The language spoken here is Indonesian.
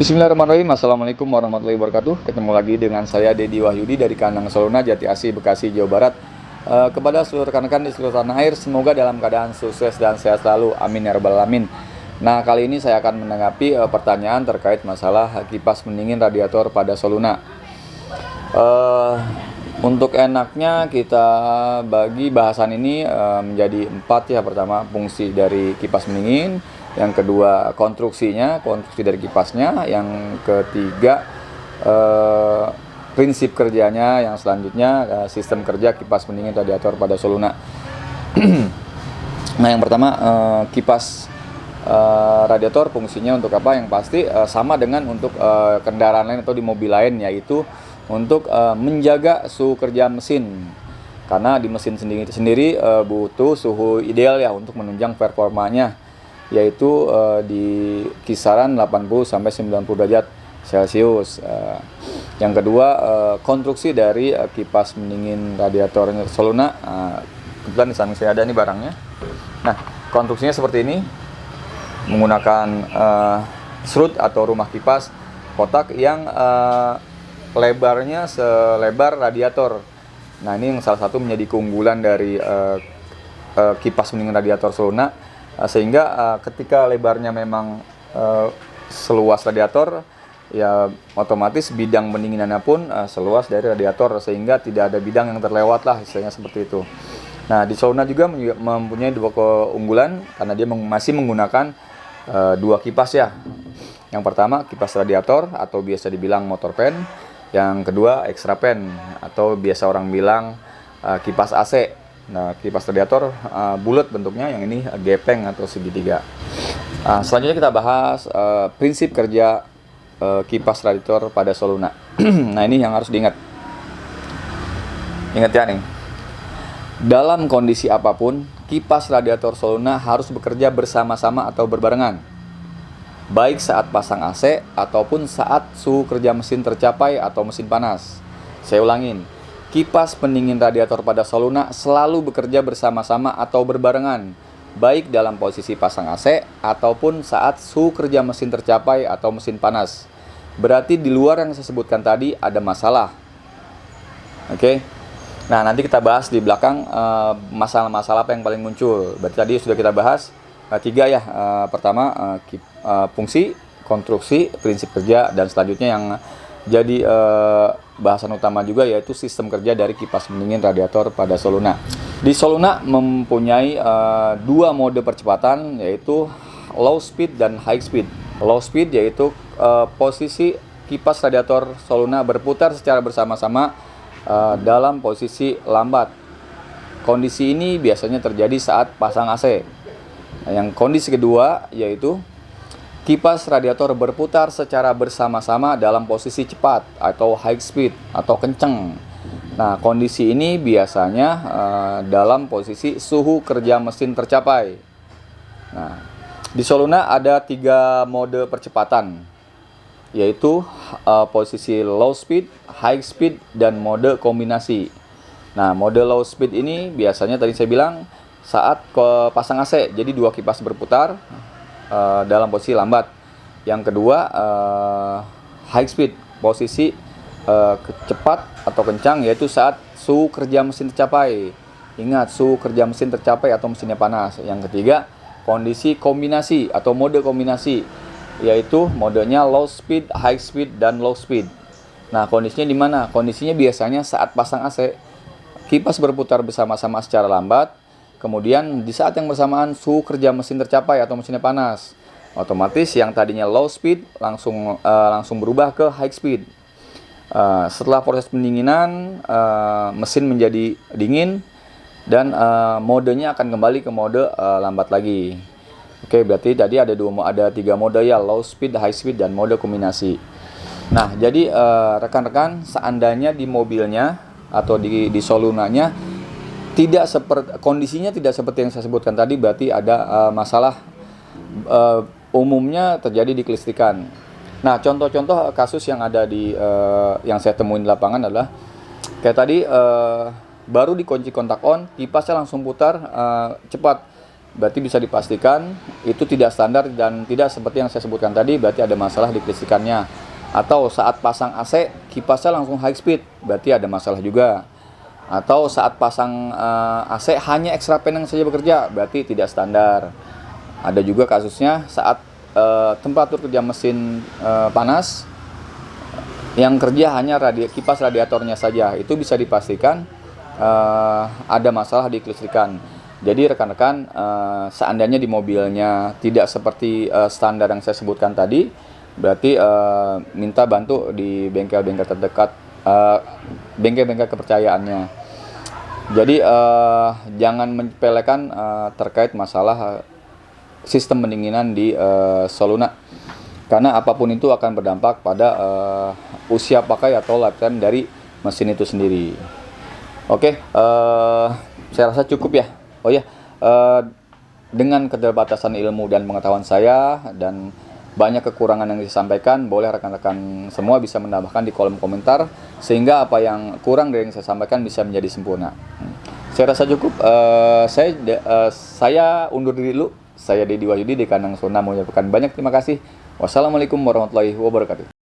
Bismillahirrahmanirrahim. Assalamualaikum warahmatullahi wabarakatuh. Ketemu lagi dengan saya Dedi Wahyudi dari kandang Soluna, Jati Asih, Bekasi, Jawa Barat. Kepada seluruh rekan-rekan di seluruh tanah air, semoga dalam keadaan sukses dan sehat selalu. Amin ya rabbal alamin. Nah, kali ini saya akan menanggapi pertanyaan terkait masalah kipas pendingin radiator pada Soluna. Untuk enaknya kita bagi bahasan ini menjadi 4 ya. Pertama, fungsi dari kipas pendingin. Yang kedua, konstruksi dari kipasnya. Yang ketiga, prinsip kerjanya. Yang selanjutnya, sistem kerja kipas pendingin radiator pada Soluna. Nah, yang pertama, kipas radiator fungsinya untuk apa? Yang pasti sama dengan untuk kendaraan lain atau di mobil lain, yaitu untuk menjaga suhu kerja mesin. Karena di mesin sendiri butuh suhu ideal ya untuk menunjang performanya, yaitu di kisaran 80-90 derajat Celcius. Yang kedua, konstruksi dari kipas pendingin radiator Soluna. Kebetulan di samping saya ada nih barangnya. Nah, konstruksinya seperti ini, menggunakan serut atau rumah kipas kotak yang lebarnya selebar radiator. Nah, ini yang salah satu menjadi keunggulan dari kipas pendingin radiator Soluna, sehingga ketika lebarnya memang seluas radiator, ya otomatis bidang pendinginannya pun seluas dari radiator, sehingga tidak ada bidang yang terlewat lah, istilahnya seperti itu. Nah, di Soluna juga mempunyai dua keunggulan karena dia masih menggunakan dua kipas ya. Yang pertama, kipas radiator atau biasa dibilang motor fan. Yang kedua, extra fan atau biasa orang bilang kipas AC. Nah, kipas radiator bulat bentuknya, yang ini gepeng atau segitiga. Selanjutnya kita bahas prinsip kerja kipas radiator pada Soluna. Nah, ini yang harus diingat. Ingat ya nih. Dalam kondisi apapun, kipas radiator Soluna harus bekerja bersama-sama atau berbarengan, baik saat pasang AC ataupun saat suhu kerja mesin tercapai atau mesin panas. Saya ulangin, kipas pendingin radiator pada Soluna selalu bekerja bersama-sama atau berbarengan, baik dalam posisi pasang AC ataupun saat suhu kerja mesin tercapai atau mesin panas. Berarti di luar yang saya sebutkan tadi ada masalah. Oke. Nah, nanti kita bahas di belakang masalah-masalah apa yang paling muncul. Berarti tadi sudah kita bahas 3 ya. Pertama, fungsi, konstruksi, prinsip kerja, dan selanjutnya yang jadi bahasan utama juga yaitu sistem kerja dari kipas pendingin radiator pada Soluna. Di Soluna mempunyai 2 mode percepatan, yaitu low speed dan high speed. Low speed yaitu posisi kipas radiator Soluna berputar secara bersama-sama dalam posisi lambat. Kondisi ini biasanya terjadi saat pasang AC. Nah, yang kondisi kedua yaitu kipas radiator berputar secara bersama-sama dalam posisi cepat atau high speed atau kenceng. Nah, kondisi ini biasanya dalam posisi suhu kerja mesin tercapai. Nah, di Soluna ada 3 mode percepatan, yaitu posisi low speed, high speed, dan mode kombinasi. Nah, mode low speed ini biasanya tadi saya bilang saat pasang AC, jadi 2 kipas berputar dalam posisi lambat. Yang kedua, high speed, posisi cepat atau kencang, yaitu saat suhu kerja mesin tercapai. Ingat, suhu kerja mesin tercapai atau mesinnya panas. Yang ketiga, kondisi kombinasi atau mode kombinasi, yaitu modenya low speed, high speed, dan low speed. Nah, kondisinya di mana? Kondisinya biasanya saat pasang AC, kipas berputar bersama-sama secara lambat. Kemudian di saat yang bersamaan suhu kerja mesin tercapai atau mesinnya panas, otomatis yang tadinya low speed langsung berubah ke high speed. Setelah proses pendinginan, mesin menjadi dingin dan modenya akan kembali ke mode lambat lagi. Oke, berarti tadi ada 3 mode ya, low speed, high speed, dan mode kombinasi. Nah, jadi rekan-rekan, seandainya di mobilnya atau di Solunanya kondisinya tidak seperti yang saya sebutkan tadi, berarti ada masalah umumnya terjadi di kelistrikan. Nah, contoh-contoh kasus yang ada yang saya temuin di lapangan adalah kayak tadi, baru dikunci kontak on, kipasnya langsung putar cepat. berarti bisa dipastikan itu tidak standar dan tidak seperti yang saya sebutkan tadi, berarti ada masalah di kelistrikannya. Atau saat pasang AC, kipasnya langsung high speed, berarti ada masalah juga. Atau saat pasang AC hanya extra fan yang saja bekerja, berarti tidak standar. Ada juga kasusnya saat temperatur kerja mesin panas, yang kerja hanya kipas radiatornya saja, itu bisa dipastikan ada masalah di kelistrikan. Jadi rekan-rekan, seandainya di mobilnya tidak seperti standar yang saya sebutkan tadi, berarti minta bantu di bengkel-bengkel terdekat, bengkel-bengkel kepercayaannya. Jadi jangan menyepelekan terkait masalah sistem pendinginan di Soluna, karena apapun itu akan berdampak pada usia pakai atau lifetime dari mesin itu sendiri. Oke, saya rasa cukup ya. Oh ya, dengan keterbatasan ilmu dan pengetahuan saya dan banyak kekurangan yang disampaikan, boleh rekan-rekan semua bisa menambahkan di kolom komentar, sehingga apa yang kurang dari yang saya sampaikan bisa menjadi sempurna. Saya rasa cukup. Saya undur diri dulu. Saya Dedi Wahyudi di kandang Soluna mengucapkan banyak terima kasih. Wassalamualaikum warahmatullahi wabarakatuh.